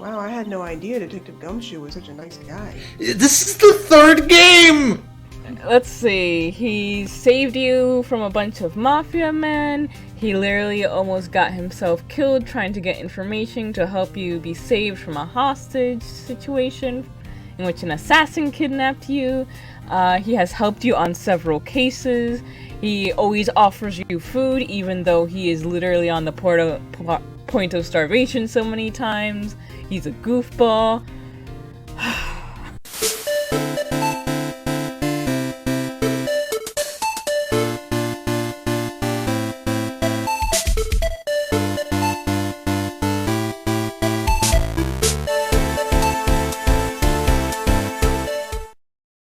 Wow, I had no idea Detective Gumshoe was such a nice guy. This is the third game! Let's see, he saved you from a bunch of mafia men. He literally almost got himself killed trying to get information to help you be saved from a hostage situation in which an assassin kidnapped you. He has helped you on several cases. He always offers you food even though he is literally on the point of starvation so many times. He's a goofball.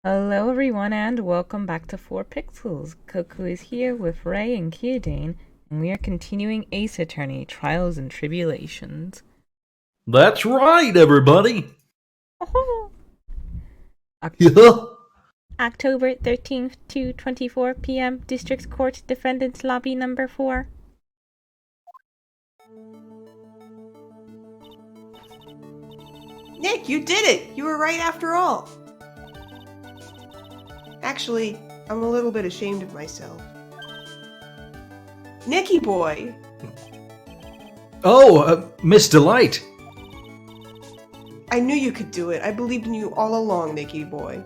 Hello everyone and welcome back to 4 Pixels. Koku is here with Ray and Kyodane, and we are continuing Ace Attorney, Trials and Tribulations. That's right, everybody! Oh. Yeah. October 13th to 24 p.m. District Court Defendants Lobby number 4. Nick, you did it! You were right after all! Actually, I'm a little bit ashamed of myself. Nicky boy! Oh, Miss Delight. I knew you could do it. I believed in you all along, Nicky boy.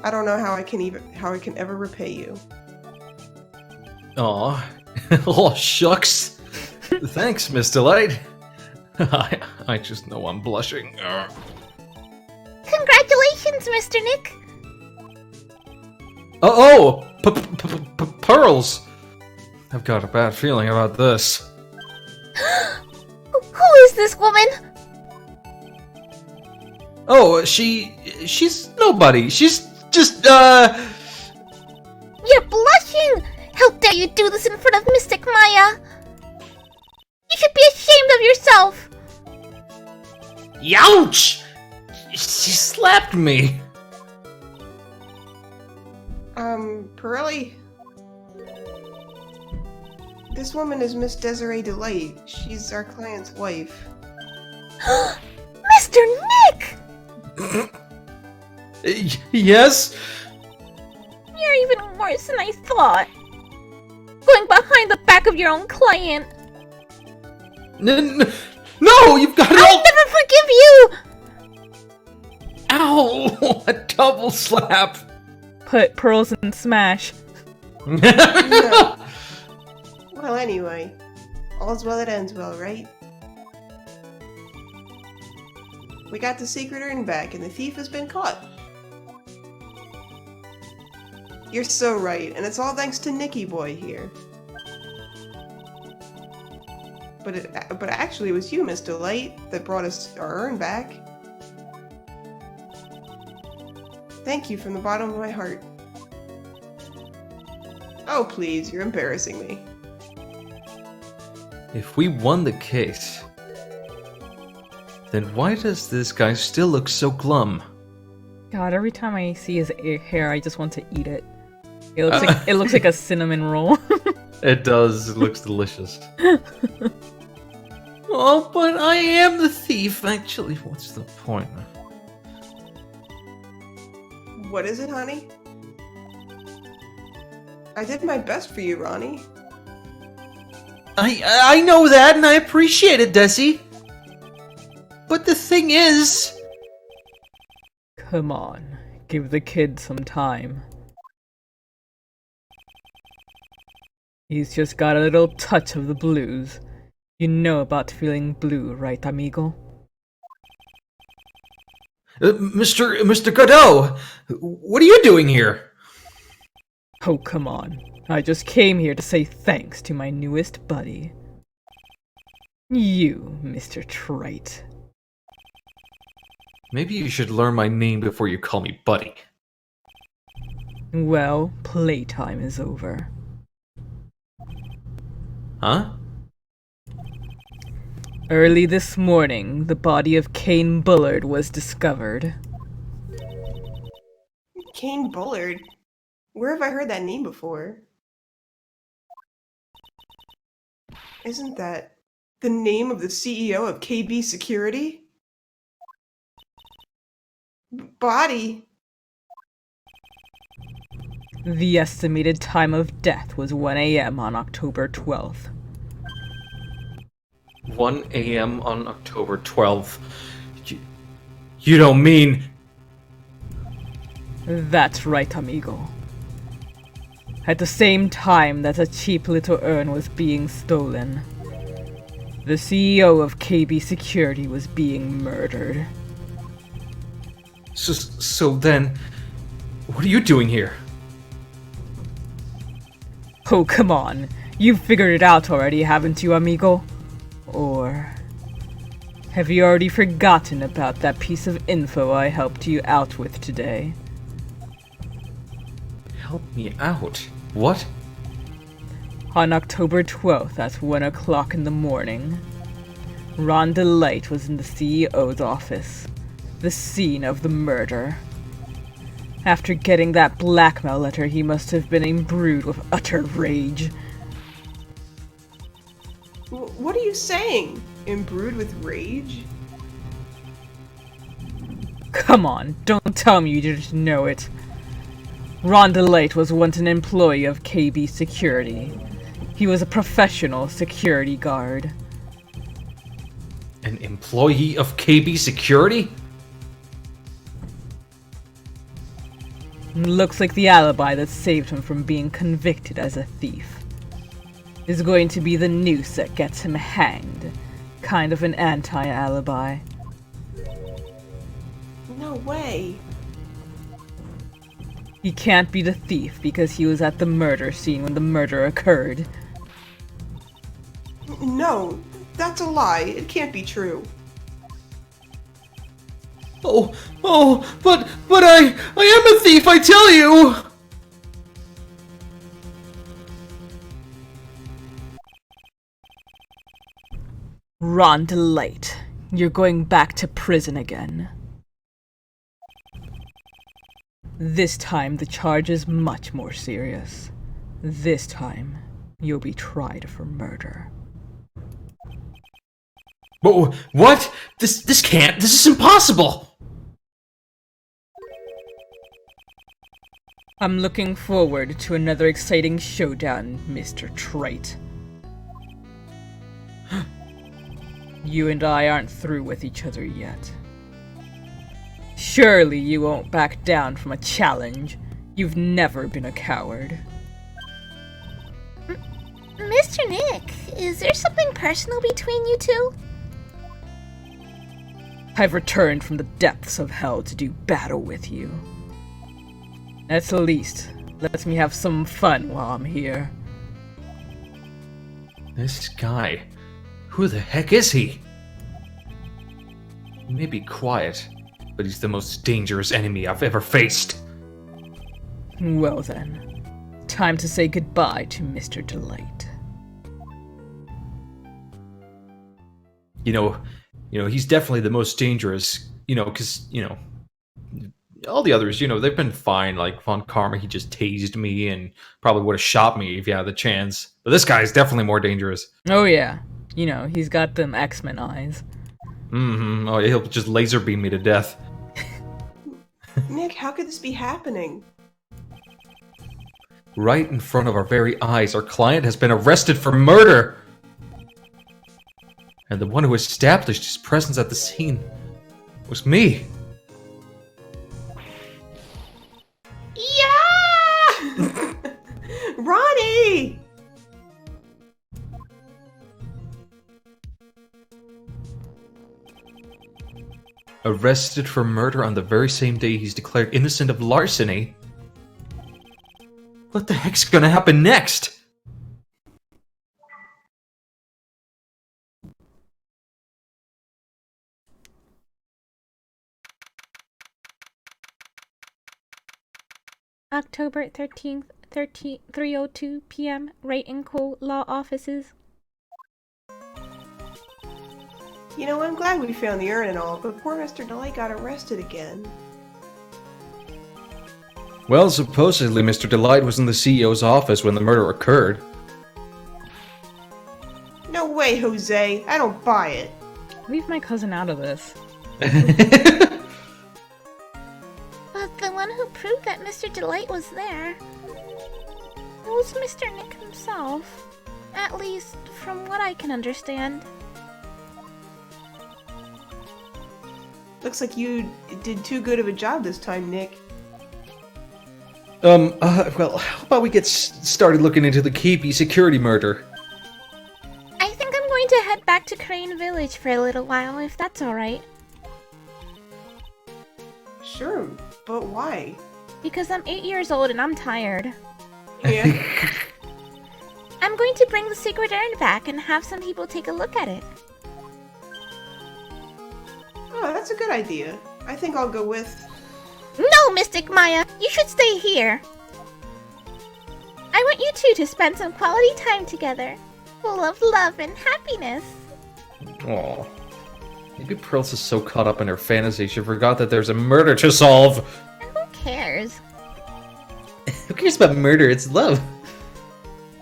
I don't know how I can ever repay you. Aw. Oh, shucks. Thanks, Miss Delight. I just know I'm blushing. Congratulations, Mr. Nick! Pearls! I've got a bad feeling about this. Who is this woman? Oh, she's nobody. She's just, You're blushing! How dare you do this in front of Mystic Maya? You should be ashamed of yourself! Youch! She slapped me. Pirelli? This woman is Miss Desiree Delight. She's our client's wife. Mr. Nick! Yes? You're even worse than I thought. Going behind the back of your own client. No, you've got it I'll all- never forgive you! Ow! A double slap. Put pearls in smash. No. Well, anyway, all's well that ends well, right? We got the secret urn back, and the thief has been caught. You're so right, and it's all thanks to Nicky boy here. But actually, it was you, Miss Delight, that brought us our urn back. Thank you from the bottom of my heart. Oh, please, you're embarrassing me. If we won the case, then why does this guy still look so glum? God, every time I see his hair, I just want to eat it. It looks like a cinnamon roll. It does. It looks delicious. Oh, but I am the thief. Actually, what's the point? What is it, honey? I did my best for you, Ronnie. I know that, and I appreciate it, Desi. But the thing is... Come on, give the kid some time. He's just got a little touch of the blues. You know about feeling blue, right, amigo? Mr. Godot, what are you doing here? Oh, come on. I just came here to say thanks to my newest buddy. You, Mr. Trite. Maybe you should learn my name before you call me buddy. Well, playtime is over. Huh? Early this morning, the body of Kane Bullard was discovered. Kane Bullard? Where have I heard that name before? Isn't that The name of the CEO of KB Security? Body? The estimated time of death was 1 a.m. on October 12th. 1 a.m. on October 12th. You don't mean... That's right, amigo. At the same time that a cheap little urn was being stolen, the CEO of KB Security was being murdered. So then, what are you doing here? Oh, come on. You've figured it out already, haven't you, amigo? Or have you already forgotten about that piece of info I helped you out with today? Help me out? What? On October 12th at 1 o'clock in the morning, Ron DeLight was in the CEO's office, the scene of the murder. After getting that blackmail letter, he must have been imbrued with utter rage. What are you saying? Imbrued with rage? Come on, don't tell me you didn't know it. Ron DeLight was once an employee of KB Security. He was a professional security guard. An employee of KB Security? Looks like the alibi that saved him from being convicted as a thief is going to be the noose that gets him hanged. Kind of an anti-alibi. No way. He can't be the thief because he was at the murder scene when the murder occurred. No, that's a lie. It can't be true. But I am a thief, I tell you! Ron DeLight, you're going back to prison again. This time, the charge is much more serious. This time, you'll be tried for murder. What? This is impossible! I'm looking forward to another exciting showdown, Mr. Trite. You and I aren't through with each other yet. Surely you won't back down from a challenge. You've never been a coward. Mr. Nick, is there something personal between you two? I've returned from the depths of hell to do battle with you. At the least, let me have some fun while I'm here. This guy... Who the heck is he? He may be quiet, but he's the most dangerous enemy I've ever faced. Well then, time to say goodbye to Mr. DeLight. You know, he's definitely the most dangerous, because, all the others, they've been fine. Like, Von Karma, he just tased me and probably would have shot me if he had the chance. But this guy is definitely more dangerous. Oh yeah, he's got them X-Men eyes. Mm-hmm. Oh, he'll just laser beam me to death. Nick, how could this be happening? Right in front of our very eyes, our client has been arrested for murder! And the one who established his presence at the scene was me. Yeah! Ronnie! Arrested for murder on the very same day he's declared innocent of larceny? What the heck's gonna happen next? October 13th, 3:02 p.m. Right and Co. Law Offices. I'm glad we found the urn and all, but poor Mr. DeLight got arrested again. Well, supposedly Mr. DeLight was in the CEO's office when the murder occurred. No way! way, Jose. I don't buy it. Leave my cousin out of this. But the one who proved that Mr. Delight was there, it was Mr. Nick himself. At least, from what I can understand. Looks like you did too good of a job this time, Nick. Well, how about we get started looking into the KP security murder? I think I'm going to head back to Crane Village for a little while, if that's alright. Sure, but why? Because I'm 8 years old and I'm tired. Yeah. I'm going to bring the secret urn back and have some people take a look at it. Oh, that's a good idea. I think I'll go with... No, Mystic Maya! You should stay here! I want you two to spend some quality time together, full of love and happiness. Aw. Maybe Pearls is so caught up in her fantasy she forgot that there's a murder to solve. And who cares? Who cares about murder? It's love.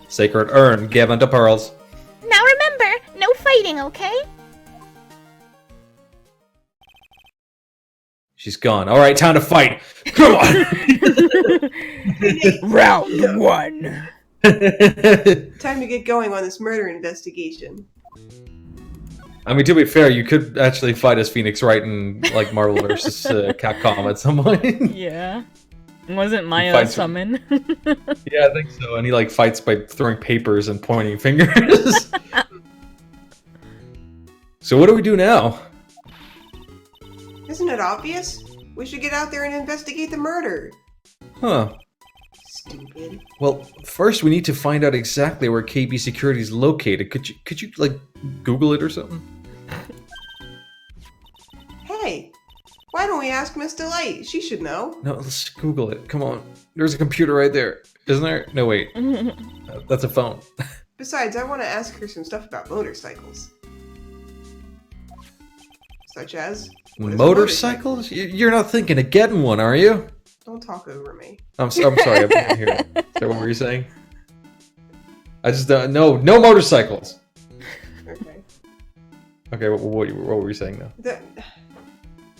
Sacred urn given to Pearls. Now remember, no fighting, okay? She's gone. All right, time to fight. Come on. Round 1. Time to get going on this murder investigation. I mean, to be fair, you could actually fight as Phoenix Wright in like Marvel vs. Capcom at some point. Yeah. Wasn't Maya a Fights- summon? Yeah, I think so. And he like fights by throwing papers and pointing fingers. So what do we do now? Isn't it obvious? We should get out there and investigate the murder. Huh. Stupid. Well, first we need to find out exactly where KB Security is located. Could you like Google it or something? Hey, why don't we ask Miss Delight? She should know. No, let's Google it. Come on. There's a computer right there. Isn't there? No, wait. That's a phone. Besides, I want to ask her some stuff about motorcycles. Such as... what is a Motorcycles? You're not thinking of getting one, are you? Don't talk over me. I'm sorry, I didn't hear it. Is that what were you saying? I just no motorcycles. Okay. Okay, what were you saying now?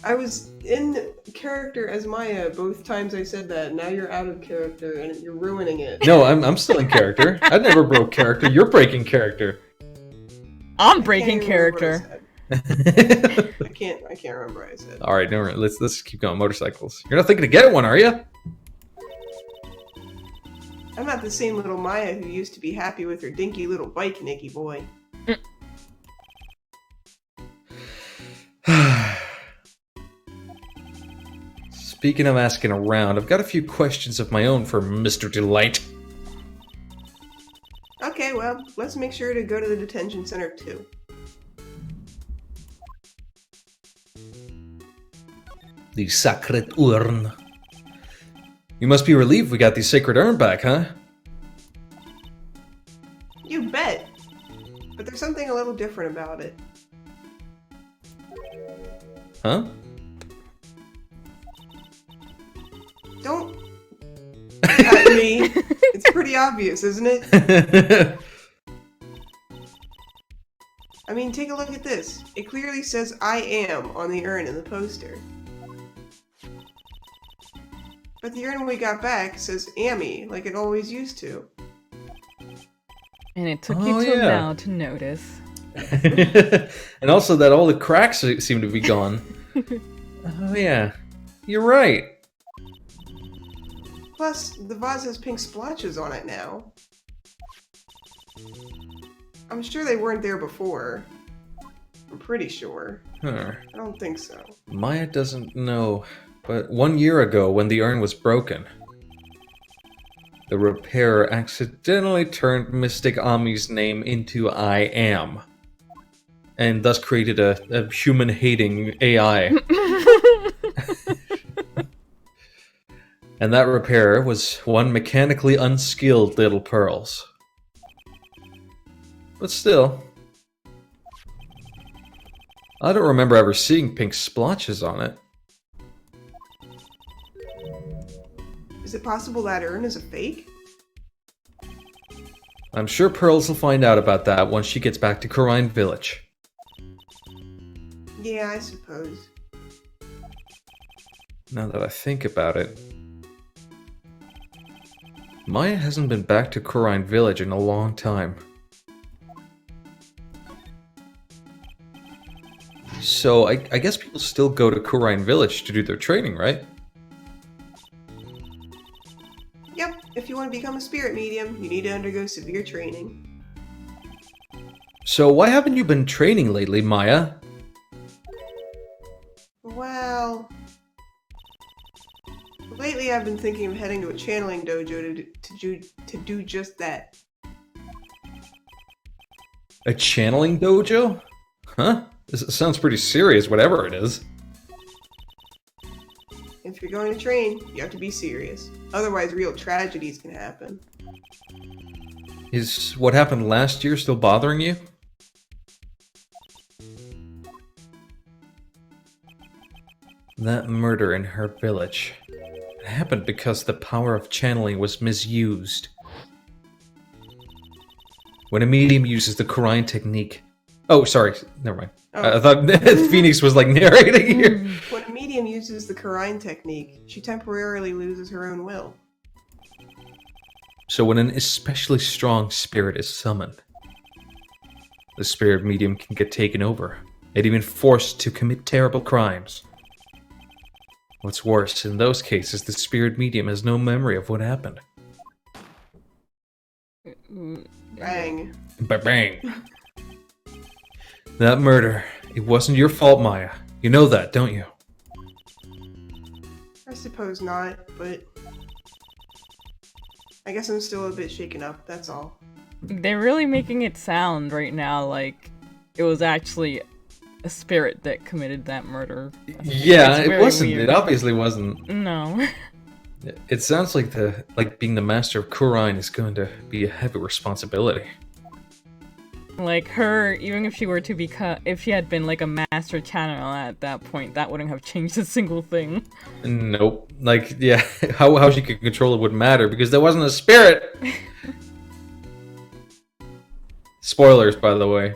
I was in character as Maya both times I said that. Now you're out of character and you're ruining it. No, I'm still in character. I never broke character. You're breaking character. I'm I breaking can't remember what I character. said. I can't remember what I said. All right, no, let's keep going. Motorcycles. You're not thinking of getting one, are you? I'm not the same little Maya who used to be happy with her dinky little bike, Nicky boy. Speaking of asking around, I've got a few questions of my own for Mr. Delight. Okay, well, let's make sure to go to the detention center too. The Sacred Urn. You must be relieved we got the Sacred Urn back, huh? You bet. But there's something a little different about it. Huh? Don't at me. It's pretty obvious, isn't it? I mean, take a look at this. It clearly says I am on the urn in the poster. But the urn we got back says Amy, like it always used to. And it took Oh, you till yeah. now to notice. And also that all the cracks seem to be gone. Oh yeah, you're right. Plus, the vase has pink splotches on it now. I'm sure they weren't there before. I'm pretty sure. Huh. I don't think so. Maya doesn't know, but 1 year ago when the urn was broken, the repairer accidentally turned Mystic Ami's name into I Am, and thus created a human-hating AI. And that repairer was one mechanically unskilled little Pearls. But still, I don't remember ever seeing pink splotches on it. Is it possible that urn is a fake? I'm sure Pearls will find out about that once she gets back to Corrine Village. Yeah, I suppose. Now that I think about it, Maya hasn't been back to Corrine Village in a long time. So I guess people still go to Corrine Village to do their training, right? Yep, if you want to become a spirit medium, you need to undergo severe training. So why haven't you been training lately, Maya? Well... lately I've been thinking of heading to a channeling dojo to do just that. A channeling dojo? Huh? This sounds pretty serious, whatever it is. If you're going to train, you have to be serious. Otherwise, real tragedies can happen. Is what happened last year still bothering you? That murder in her village. It happened because the power of channeling was misused. When a medium uses the Corrine technique... Oh, sorry, never mind. Oh. I thought Phoenix was like narrating here. When a medium uses the Corrine technique, she temporarily loses her own will. So when an especially strong spirit is summoned, the spirit medium can get taken over, and even forced to commit terrible crimes. What's worse, in those cases, the spirit medium has no memory of what happened. Bang. Bang! That murder, it wasn't your fault, Maya. You know that, don't you? I suppose not, but... I guess I'm still a bit shaken up, that's all. They're really making it sound right now like it was actually a spirit that committed that murder. Yeah, It's it very wasn't. weird. It obviously wasn't. No. It sounds like being the master of Corrine is going to be a heavy responsibility. Like her, even if she were to become, if she had been like a master channeler at that point, that wouldn't have changed a single thing. Nope. Like, yeah, how she could control it wouldn't matter because there wasn't a spirit. Spoilers, by the way.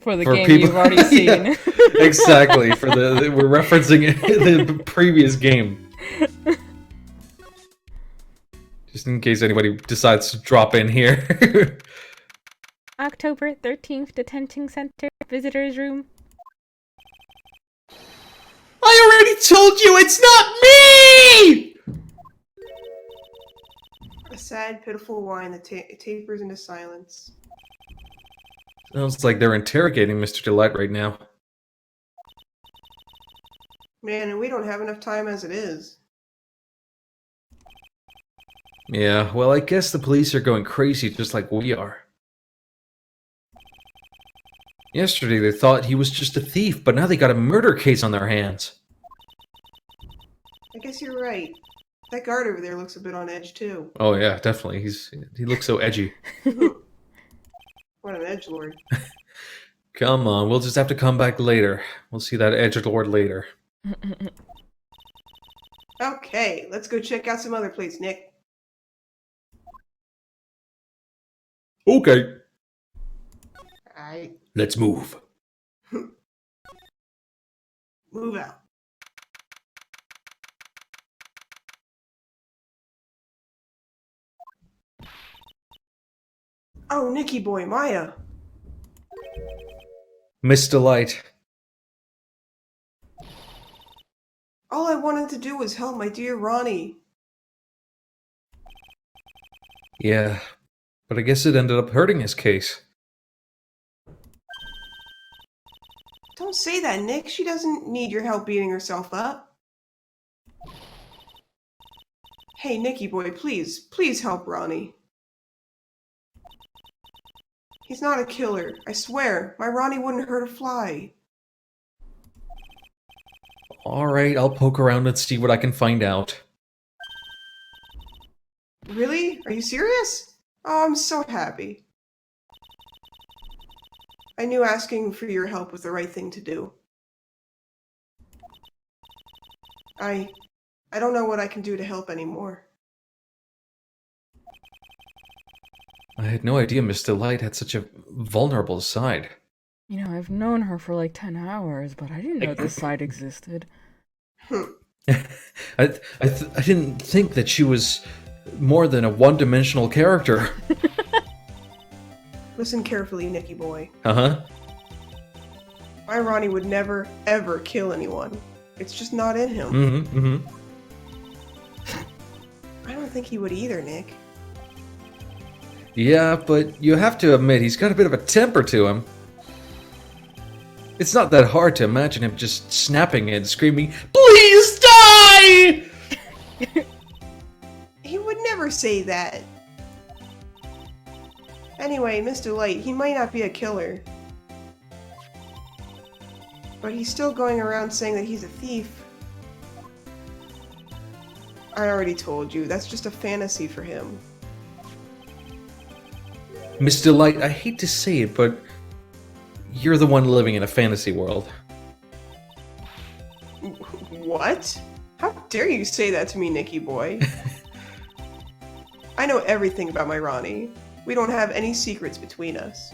For the For game people- you've already seen. Yeah, exactly. We're referencing the previous game. Just in case anybody decides to drop in here. October 13th, Detention Center, Visitors Room. I already told you it's not me! A sad, pitiful whine that tapers into silence. Sounds like they're interrogating Mr. Delight right now. Man, and we don't have enough time as it is. Yeah, well, I guess the police are going crazy just like we are. Yesterday they thought he was just a thief, but now they got a murder case on their hands. I guess you're right. That guard over there looks a bit on edge, too. Oh yeah, definitely. He looks so edgy. What an edgelord. Come on, we'll just have to come back later. We'll see that edgelord later. Okay, let's go check out some other place, Nick. Okay, Alright, let's move. move out. Oh, Nicky boy, Maya. Miss Delight. All I wanted to do was help my dear Ronnie. Yeah, but I guess it ended up hurting his case. Don't say that, Nick. She doesn't need your help beating herself up. Hey, Nicky boy, please help Ronnie. He's not a killer. I swear, my Ronnie wouldn't hurt a fly. Alright, I'll poke around and see what I can find out. Really? Are you serious? Oh, I'm so happy. I knew asking for your help was the right thing to do. I don't know what I can do to help anymore. I had no idea Miss Delight had such a vulnerable side. You know, I've known her for like 10 hours, but I didn't know this side existed. I didn't think that she was more than a one-dimensional character. Listen carefully, Nicky boy. Uh-huh. My Ronnie would never, ever kill anyone. It's just not in him. Mm-hmm, mm-hmm. I don't think he would either, Nick. Yeah, but you have to admit he's got a bit of a temper to him. It's not that hard to imagine him just snapping and screaming, "Please die!" He would never say that. Anyway, Mr. Light, he might not be a killer. But he's still going around saying that he's a thief. I already told you, that's just a fantasy for him. Miss Delight, I hate to say it, but you're the one living in a fantasy world. What? How dare you say that to me, Nicky boy? I know everything about my Ronnie. We don't have any secrets between us.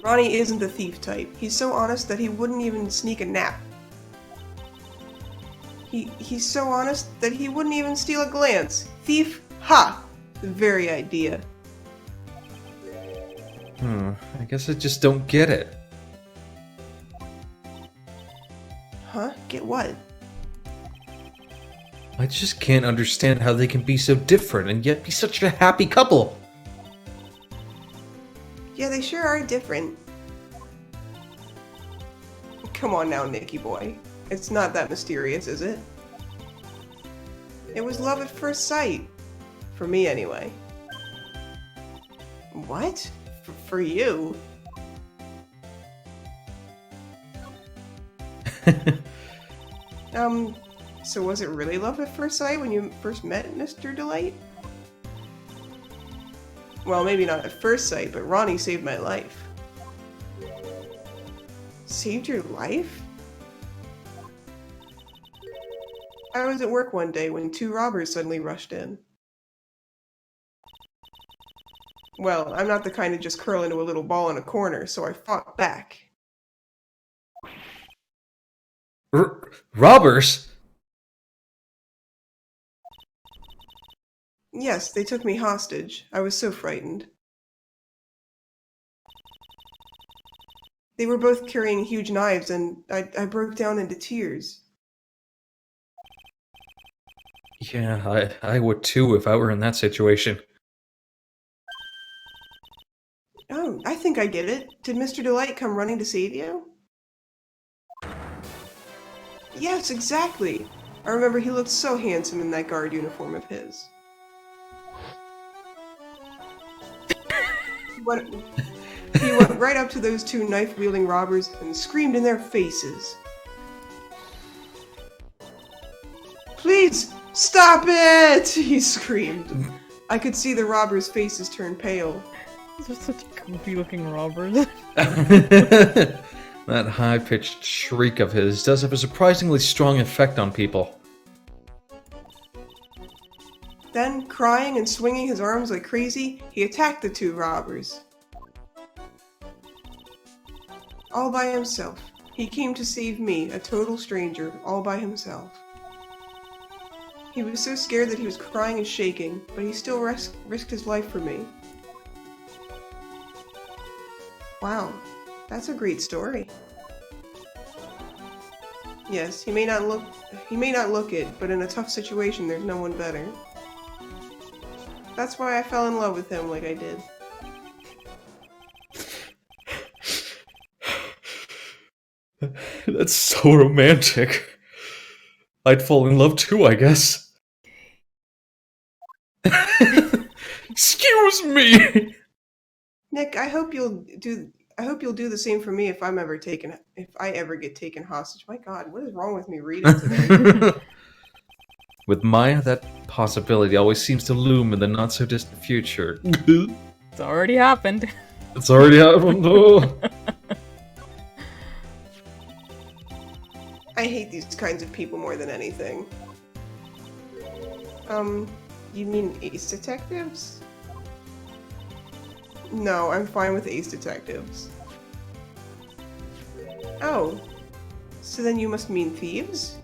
Ronnie isn't the thief type. He's so honest that he wouldn't even sneak a nap. He's so honest that he wouldn't even steal a glance. Thief? Ha! The very idea. I guess I just don't get it. Huh? Get what? I just can't understand how they can be so different and yet be such a happy couple. Yeah, they sure are different. Come on now, Nicky boy. It's not that mysterious, is it? It was love at first sight. For me, anyway. What? For you? So was it really love at first sight when you first met Mr. Delight? Well, maybe not at first sight, but Ronnie saved my life. Saved your life? I was at work one day when 2 robbers suddenly rushed in. Well, I'm not the kind to just curl into a little ball in a corner, so I fought back. Robbers? Yes, they took me hostage. I was so frightened. They were both carrying huge knives, and I broke down into tears. Yeah, I would too if I were in that situation. Oh, I think I get it. Did Mr. Delight come running to save you? Yes, exactly. I remember he looked so handsome in that guard uniform of his. He went right up to those 2 knife-wielding robbers and screamed in their faces. "Please, stop it!" he screamed. I could see the robbers' faces turn pale. These are such goofy looking robbers. That high-pitched shriek of his does have a surprisingly strong effect on people. Then, crying and swinging his arms like crazy, he attacked the 2 robbers. All by himself. He came to save me, a total stranger, all by himself. He was so scared that he was crying and shaking, but he still risked his life for me. Wow, that's a great story. Yes, he may not look it, but in a tough situation there's no one better. That's why I fell in love with him like I did. That's so romantic. I'd fall in love too, I guess. Excuse me! Nick, I hope you'll do the same for me if I ever get taken hostage. My God, what is wrong with me reading today? With Maya, that possibility always seems to loom in the not-so-distant future. It's already happened. It's already happened. Oh. I hate these kinds of people more than anything. You mean ace detectives? No, I'm fine with ace detectives. Oh. So then you must mean thieves?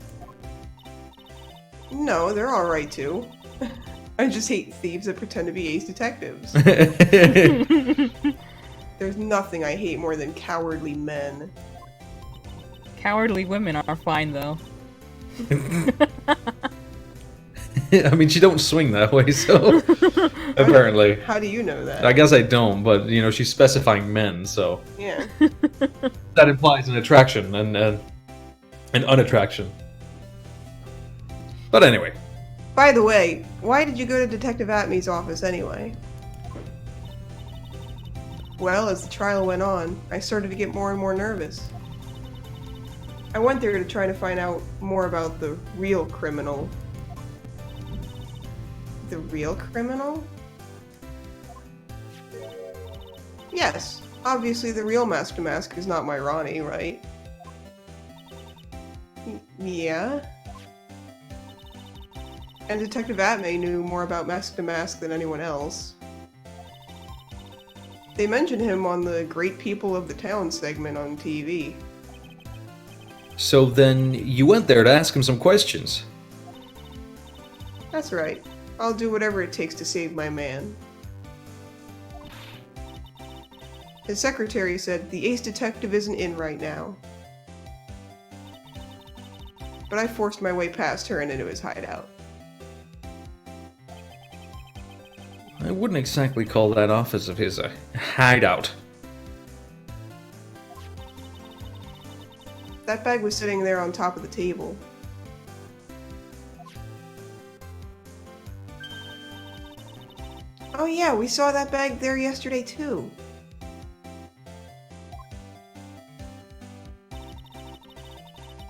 No, they're alright too. I just hate thieves that pretend to be ace detectives. There's nothing I hate more than cowardly men. Cowardly women are fine, though. I mean, she don't swing that way, so apparently. How do you know that? I guess I don't, but you know, she's specifying men, so Yeah. that implies an attraction and an unattraction. But anyway, By the way, why did you go to Detective Atmey's office anyway? Well, as the trial went on, I started to get more and more nervous. I went there to try to find out more about the real criminal. The real criminal? Yes, obviously the real Mask to Mask is not my Ronnie, right? Yeah? And Detective Atmey knew more about Mask to Mask than anyone else. They mentioned him on the Great People of the Town segment on TV. so then you went there to ask him some questions. That's right. I'll do whatever it takes to save my man. His secretary said the ace detective isn't in right now. But I forced my way past her and into his hideout. I wouldn't exactly call that office of his a hideout. That bag was sitting there on top of the table. Oh yeah, we saw that bag there yesterday too.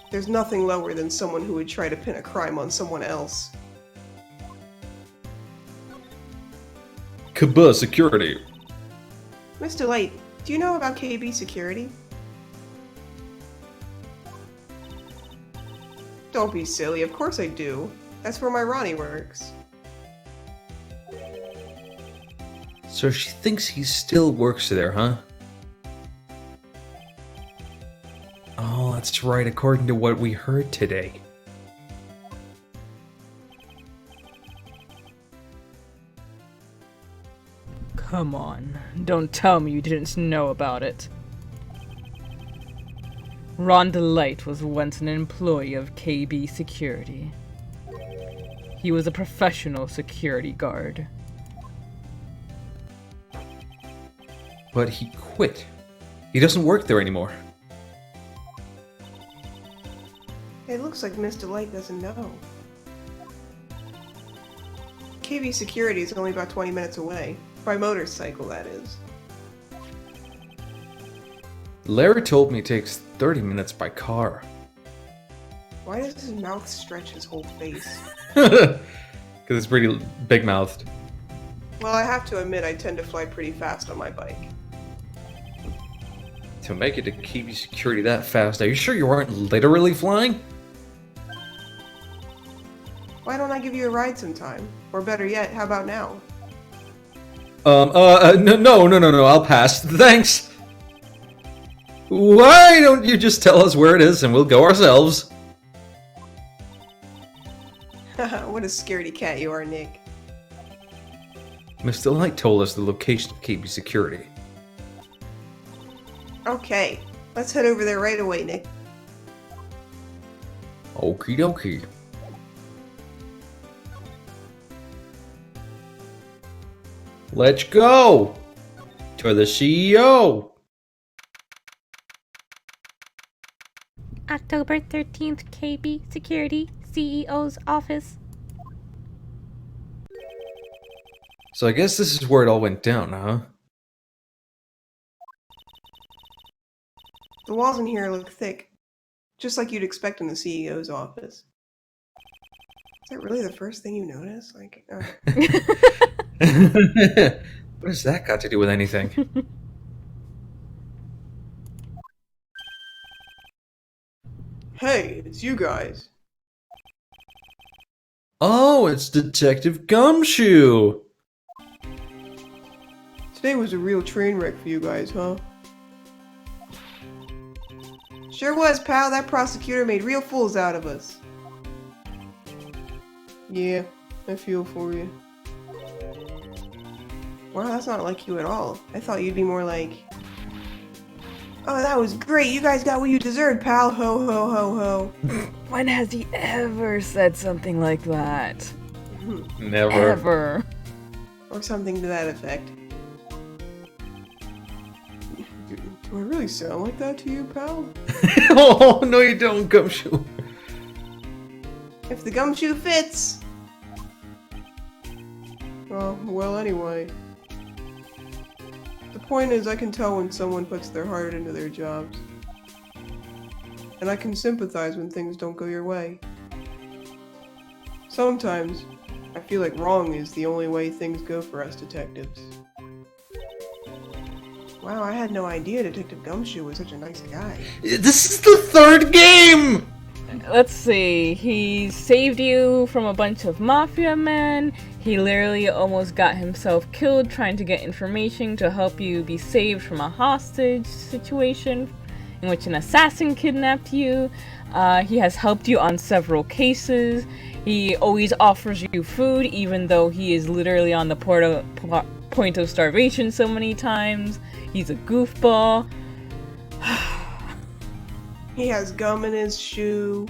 There's nothing lower than someone who would try to pin a crime on someone else. Kabuh security. Mr. Light, do you know about KB security? Don't be silly, of course I do. That's where my Ronnie works. So she thinks he still works there, huh? Oh, that's right, according to what we heard today. Come on, don't tell me you didn't know about it. Ron DeLight was once an employee of KB Security. He was a professional security guard. But he quit. He doesn't work there anymore. It looks like Mr. Light doesn't know. KB security is only about 20 minutes away. By motorcycle, that is. Larry told me it takes 30 minutes by car. Why does his mouth stretch his whole face? Because it's pretty big-mouthed. Well, I have to admit I tend to fly pretty fast on my bike. To make it to KB security that fast, are you sure you aren't literally flying? Why don't I give you a ride sometime? Or better yet, how about now? No, I'll pass. Thanks! Why don't you just tell us where it is and we'll go ourselves? What a scaredy cat you are, Nick. Mr. Light told us the location of KB security. Okay, let's head over there right away, Nick. Okie dokie. Let's go! To the CEO! October 13th, KB Security, CEO's office. So I guess this is where it all went down, huh? The walls in here look thick, just like you'd expect in the CEO's office. Is that really the first thing you notice? Like, What has that got to do with anything? Hey, it's you guys. Oh, it's Detective Gumshoe! Today Today was a real train wreck for you guys, huh? Sure was, pal. That prosecutor made real fools out of us. Yeah, I feel for you. Wow, that's not like you at all. I thought you'd be more like... Oh, that was great. You guys got what you deserved, pal. Ho, ho, ho, ho. When has he ever said something like that? Never. Ever. Or something to that effect. Do I really sound like that to you, pal? Oh, no you don't, Gumshoe. If the gumshoe fits! Oh, well, anyway. The point is, I can tell when someone puts their heart into their jobs. And I can sympathize when things don't go your way. Sometimes, I feel like wrong is the only way things go for us detectives. Wow, I had no idea Detective Gumshoe was such a nice guy. This is the third game! Let's see. He saved you from a bunch of mafia men. He literally almost got himself killed trying to get information to help you be saved from a hostage situation in which an assassin kidnapped you. He has helped you on several cases. He always offers you food even though he is literally on the point of starvation so many times. He's a goofball. He has gum in his shoe.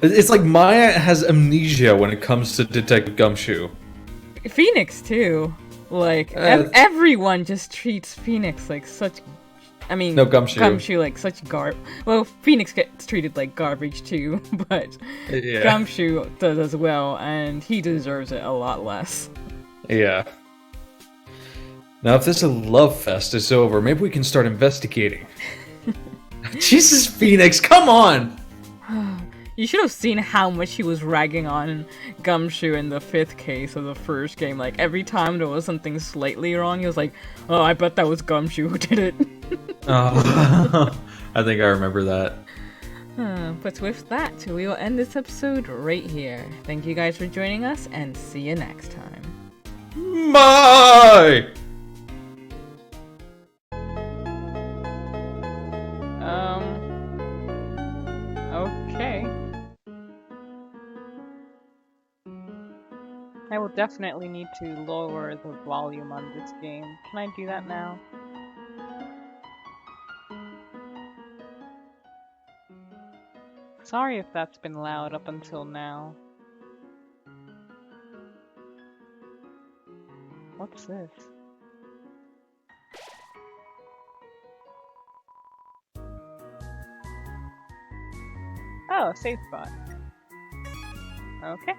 It's like Maya has amnesia when it comes to Detective Gumshoe. Phoenix too. Like everyone just treats Phoenix like such. I mean, No, Gumshoe like such Well, Phoenix gets treated like garbage too, but Yeah. Gumshoe does as well, and he deserves it a lot less. Yeah. Now, if this love fest is over, maybe we can start investigating. Jesus, Phoenix, come on! You should have seen how much he was ragging on Gumshoe in the 5th case of the first game. Like, every time there was something slightly wrong, he was like, oh, I bet that was Gumshoe who did it. Oh, I think I remember that. But with that, we will end this episode right here. Thank you guys for joining us, and see you next time. Bye! Okay. I will definitely need to lower the volume on this game. Can I do that now? Sorry if that's been loud up until now. What's this? Oh, a safe spot. Okay.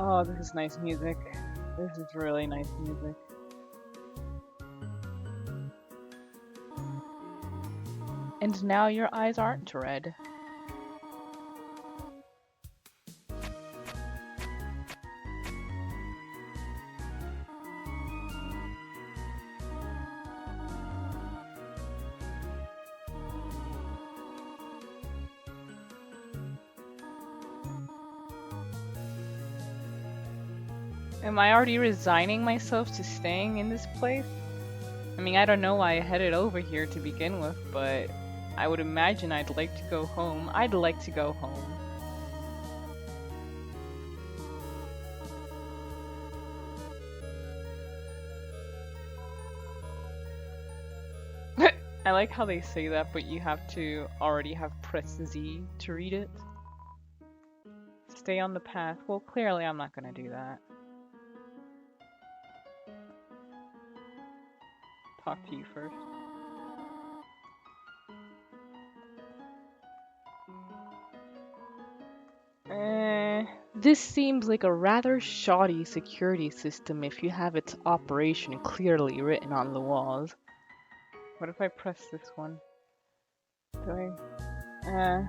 Oh, this is nice music. This is really nice music. And now your eyes aren't red. Am I already resigning myself to staying in this place? I mean, I don't know why I headed over here to begin with, but I would imagine I'd like to go home. I'd like to go home. I like how they say that, but you have to already have pressed Z to read it. Stay on the path. Well, clearly I'm not gonna do that. Talk to you first. This seems like a rather shoddy security system if you have its operation clearly written on the walls. What if I press this one? Do I?